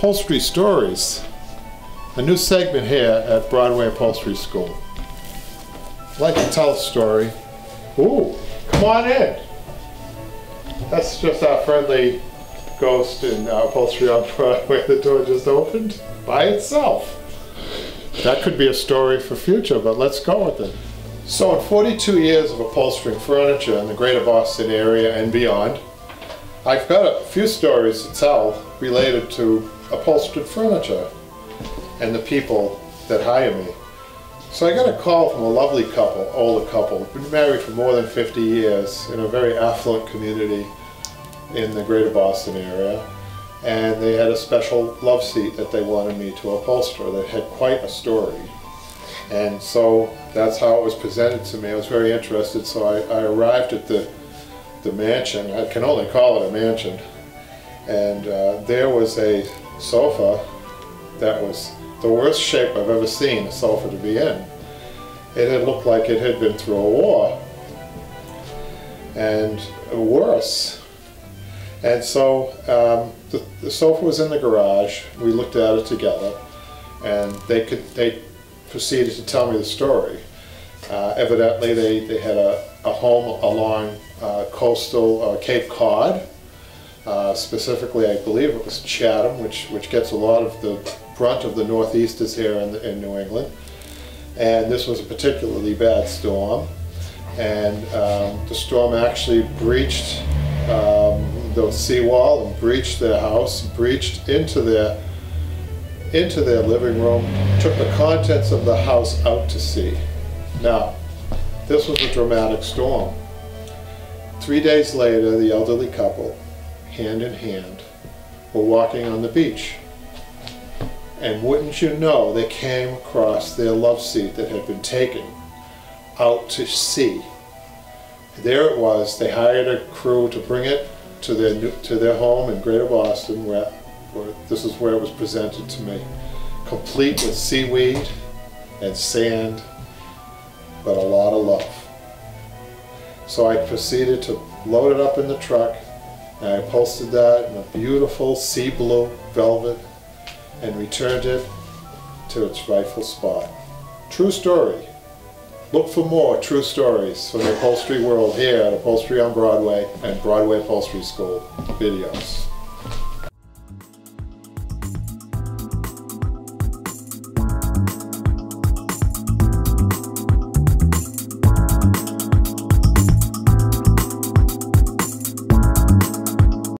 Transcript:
Upholstery Stories, a new segment here at Broadway Upholstery School. I'd like to tell a story. Ooh, come on in. That's just our friendly ghost in Upholstery on Broadway. The door just opened by itself. That could be a story for future, but let's go with it. So in 42 years of upholstering furniture in the greater Boston area and beyond, I've got a few stories to tell related to upholstered furniture and the people that hire me. So I got a call from a lovely couple, older couple, been married for more than 50 years in a very affluent community in the greater Boston area, and they had a special love seat that they wanted me to upholster that had quite a story. And so that's how it was presented to me. I was very interested, so I arrived at the mansion. I can only call it a mansion. And there was a sofa that was the worst shape I've ever seen a sofa to be in. It had looked like it had been through a war, and worse. And so the sofa was in the garage. We looked at it together, and they proceeded to tell me the story. Evidently, they had a home along coastal Cape Cod. Specifically, I believe it was Chatham, which gets a lot of the brunt of the northeasters here in New England. And this was a particularly bad storm. And the storm actually breached the seawall and breached their house, breached into their living room, took the contents of the house out to sea. Now, this was a dramatic storm. 3 days later, the elderly couple, hand in hand, were walking on the beach. And wouldn't you know, they came across their love seat that had been taken out to sea. There it was. They hired a crew to bring it to their home in Greater Boston, where this is where it was presented to me, complete with seaweed and sand, but a lot of love. So I proceeded to load it up in the truck, and I upholstered that in a beautiful sea blue velvet and returned it to its rightful spot. True story. Look for more true stories from the upholstery world here at Upholstery on Broadway and Broadway Upholstery School videos.